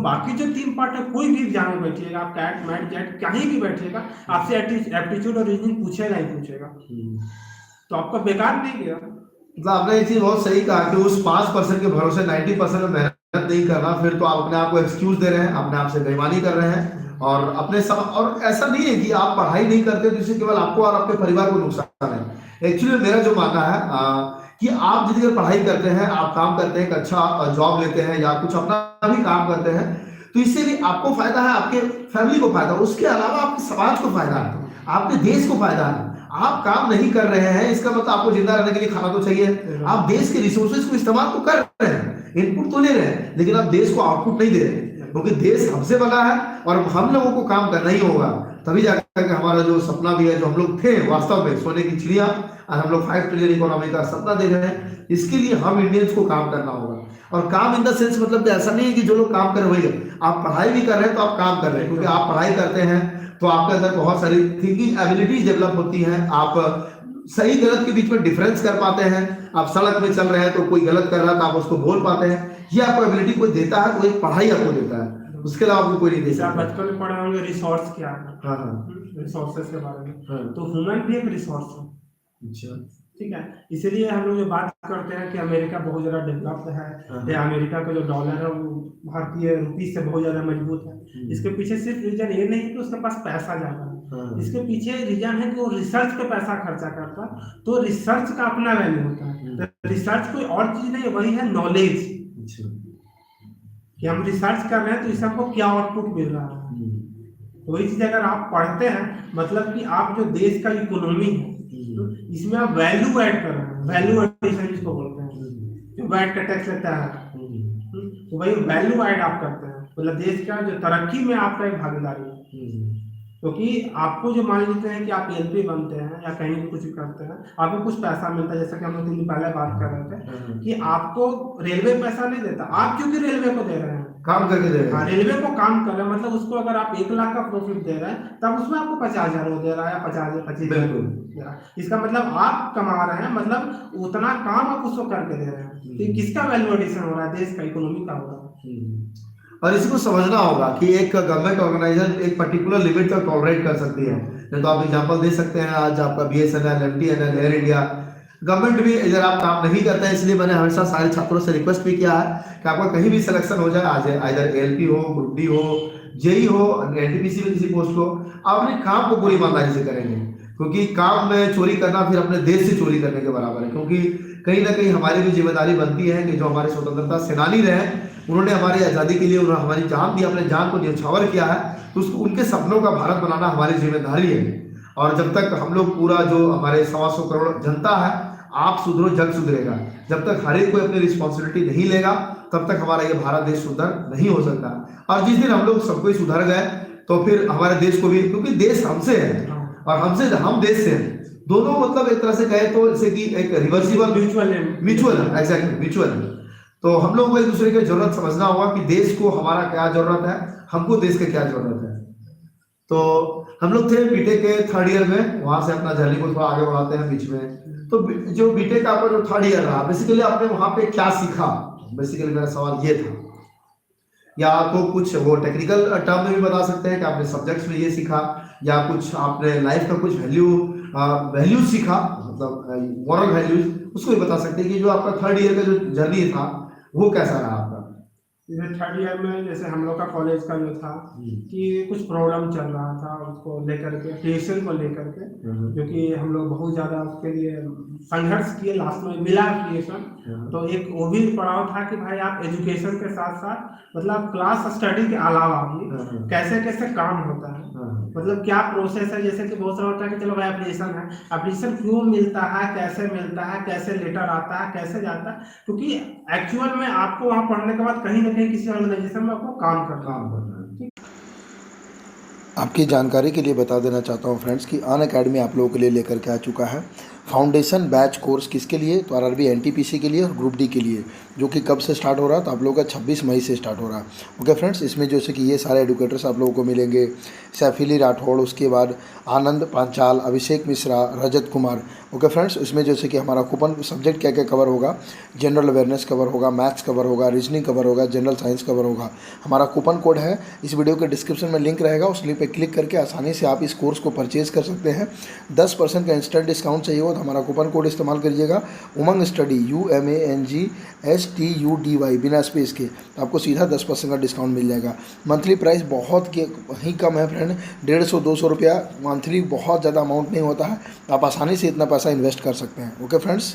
बाकी जो 3 पार्ट है, कोई भी एग्जाम में बैठिएगा आप, कैट मैट जेट कहीं भी बैठिएगा, आपसे एप्टीट्यूड और रीजनिंग पूछेगा ही पूछेगा, तो आपका बेकार नहीं गया। मतलब आपने एक चीज बहुत सही कहा कि उस 5% के भरोसे 90% में मेहनत नहीं करना, फिर तो आप अपने आप को एक्सक्यूज दे रहे हैं, अपने आप से बेईमानी कर रहे हैं। और अपने सब, और ऐसा नहीं है कि आप पढ़ाई नहीं करते तो इससे केवल आपको और आपके परिवार को नुकसान है। एक्चुअली मेरा जो मानना है कि आप जितनी पढ़ाई करते हैं, आप काम करते हैं, एक अच्छा जॉब लेते हैं या कुछ अपना भी काम करते हैं, तो इससे भी आपको फायदा है, आपके फैमिली को फायदा है, उसके अलावा आपके समाज को फायदा है, आपके देश को फायदा है। आप काम नहीं कर रहे हैं इसका मतलब आपको जिंदा रहने के लिए खाना तो चाहिए। आप देश के रिसोर्सेज को इस्तेमाल तो कर रहे हैं, इनपुट तो ले रहे हैं, लेकिन आप देश को आउटपुट नहीं दे रहे हैं, क्योंकि देश हमसे बना है और हम लोगों को काम करना ही होगा, तभी जाकर के हमारा जो सपना भी है, जो हम लोग थे वास्तव में सोने की चिड़िया, और हम लोग 5 ट्रिलियन इकोनॉमी का सपना देख रहे हैं। इसके लिए हम इंडियंस को काम करना होगा। और काम इन द सेंस मतलब कि ऐसा नहीं है कि जो लोग काम कर रहे हैं, आप पढ़ाई भी कर रहे हैं तो आप काम कर रहे हैं, क्योंकि आप पढ़ाई करते हैं तो आपके अंदर बहुत सारी थिंकिंग एबिलिटीज डेवलप होती हैं, आप सही गलत के बीच में डिफरेंस कर पाते हैं। आप सड़क में चल रहे हैं तो कोई गलत कर रहा है तो आप उसको बोल पाते हैं। ये आपको एबिलिटी कोई देता है, कोई पढ़ाई आपको देता है, उसके अलावा आपको कोई नहीं जैसे देता। आप बचपन में पढ़े होंगे रिसोर्स क्या है, हाँ हाँ रिसोर्सेस के बारे में, हाँ। तो ह्यूमन भी एक रिसोर्स है। अच्छा, ठीक है, इसीलिए हम लोग जो बात करते हैं कि अमेरिका बहुत ज़्यादा डेवलप्ड है, या अमेरिका का जो डॉलर है वो भारतीय रुपीस से बहुत ज़्यादा मजबूत है, इसके पीछे सिर्फ रीजन ये नहीं कि उसके पास पैसा ज़्यादा है, इसके पीछे रीजन है कि वो रिसर्च पे पैसा खर्चा करता है, तो रिसर्च का अपना वैल्यू होता है। तो रिसर्च कोई और चीज़ नहीं, वही है नॉलेज, कि हम रिसर्च कर रहे हैं तो इससे हमको क्या आउटपुट मिल रहा है। तो वही चीज़ अगर आप पढ़ते हैं, मतलब कि आप जो देश का इकोनॉमी है इसमें आप वैल्यू ऐड कर रहे हैं, वैल्यू एडिशन जिसको बोलते हैं, जो वैट का टैक्स लगता है, तो वही वैल्यू ऐड आप करते हैं, मतलब देश का जो तरक्की में आपका एक भागीदारी है। क्योंकि आपको जो मान लेते हैं कि आप एलपी बनते हैं या कहीं भी कुछ करते हैं, आपको कुछ पैसा मिलता है, जैसा कि हम लोग 3 दिन पहले बात कर रहे थे कि आपको रेलवे पैसा नहीं देता, आप क्योंकि रेलवे को दे रहे हैं, काम करके दे रहे हैं। हाँ, रेलवे को काम कर रहे हैं, मतलब उसको अगर आप 1 लाख का प्रॉफिट दे रहे हैं तब उसमें आपको 50,000 वो दे रहा है, या 50,000 25,000 दे रहा है। इसका मतलब आप कमा रहे हैं, मतलब उतना काम आप उसको करके दे रहे हैं, तो किसका वैल्यू एडिशन हो रहा है, देश का, इकोनॉमी का हो रहा है। और इसको समझना होगा कि एक गवर्नमेंट ऑर्गेनाइजेशन एक पर्टिकुलर लिमिट तक टॉलरेट कर सकती है। नहीं तो आप एग्जांपल दे सकते हैं, आज आपका BSNL, MTNL, air India, government भी इधर आप काम नहीं करते हैं, इसलिए मैंने हमेशा सारे छात्रों से रिक्वेस्ट भी किया है कि आपका कहीं भी सिलेक्शन हो जाए, आज इधर एलपी हो, ग्रुप डी हो, जेई हो, एनटीपीसी में किसी पोस्ट हो, आप अपने काम को पूरी ईमानदारी से करेंगे, क्योंकि काम में चोरी करना फिर अपने देश से चोरी करने के बराबर है। क्योंकि कहीं ना कहीं हमारी भी जिम्मेदारी बनती है कि जो हमारे स्वतंत्रता सेनानी रहे, उन्होंने हमारी आज़ादी के लिए उन्होंने हमारी जान दी, अपने जान को न्यौछावर किया है, तो उसको उनके सपनों का भारत बनाना हमारी जिम्मेदारी है। और जब तक हम लोग पूरा जो हमारे 125 करोड़ जनता है, आप सुधरो जग सुधरेगा, जब तक हर एक कोई अपनी रिस्पॉन्सिबिलिटी नहीं लेगा तब तक हमारा ये भारत देश सुधर नहीं हो सकता। और जिस दिन हम लोग सबको सुधर गए तो फिर हमारे देश को भी, क्योंकि देश हमसे है और हमसे हम देश से हैं, दोनों मतलब एक तरह से कहे तो जैसे कि एक रिवर्सिबल म्यूचुअल है, एग्जैक्टली म्यूचुअल है। तो हम लोग को एक दूसरे की जरूरत समझना होगा कि देश को हमारा क्या जरूरत है, हमको देश की क्या जरूरत है। तो हम लोग थे बीटेक के 3rd ईयर में, वहां से अपना जर्नी को थोड़ा आगे बढ़ाते हैं बीच में। तो जो बीटेक का आपका जो 3rd ईयर रहा, बेसिकली आपने वहां पे क्या सीखा, बेसिकली मेरा सवाल ये था। या तो कुछ वो टेक्निकल टर्म में भी बता सकते हैं कि आपने सब्जेक्ट्स में ये सीखा, या कुछ आपने लाइफ का कुछ वैल्यूज सीखा, मतलब मॉरल वैल्यूज, उसको भी बता सकते हैं कि जो आपका 3rd ईयर का जो जर्नी था वो कैसा रहा आपका। जैसे 3rd ईयर में जैसे हम लोग का कॉलेज का जो था कि कुछ प्रॉब्लम चल रहा था, उसको लेकर के, ट्यूशन को लेकर के, जो कि हम लोग बहुत ज़्यादा उसके लिए संघर्ष किए, लास्ट में मिला क्रिएशन। तो एक वो भी पड़ाव था कि भाई आप एजुकेशन के साथ साथ मतलब क्लास स्टडी के अलावा भी कैसे कैसे काम होता है, मतलब क्या प्रोसेस है। जैसे कि बहुत सारा होता है कि चलो भाई एप्लीकेशन है, एप्लीकेशन क्यों मिलता है, कैसे मिलता है, कैसे लेटर आता है, कैसे जाता है, क्योंकि एक्चुअल में आपको वहाँ पढ़ने के बाद कहीं ना कहीं किसी ऑर्गेनाइजेशन में आपको काम करना है। आपकी जानकारी के लिए बता देना चाहता हूँ फ्रेंड्स कि अनअकैडमी आप लोगों के लिए लेकर के आ चुका है फाउंडेशन बैच कोर्स किसके लिए, तो आरआरबी एनटीपीसी के लिए और ग्रुप डी के लिए, जो कि कब से स्टार्ट हो रहा है, तो आप लोगों का 26 मई से स्टार्ट हो रहा है। ओके फ्रेंड्स, इसमें जैसे कि ये सारे एडुकेटर्स आप लोगों को मिलेंगे, सैफिली राठौड़, उसके बाद आनंद पांचाल, अभिषेक मिश्रा, रजत कुमार। ओके फ्रेंड्स, इसमें जैसे कि हमारा कूपन सब्जेक्ट क्या क्या कवर होगा, जनरल अवेयरनेस कवर होगा, मैथ्स कवर होगा, रीजनिंग कवर होगा, जनरल साइंस कवर होगा। हमारा कूपन कोड है, इस वीडियो के डिस्क्रिप्शन में लिंक रहेगा, उस लिंक पर क्लिक करके आसानी से आप इस कोर्स को परचेज कर सकते हैं। 10% का इंस्टेंट डिस्काउंट चाहिए हो तो हमारा कूपन कोड इस्तेमाल करिएगा, उमंग स्टडी UMANGSTUDY बिना स्पेस के, तो आपको सीधा 10% का डिस्काउंट मिल जाएगा। मंथली प्राइस बहुत ही कम है फ्रेंड, 150-200 रुपया मंथली, बहुत ज़्यादा अमाउंट नहीं होता है, आप आसानी से इतना पैसा इन्वेस्ट कर सकते हैं। Okay friends.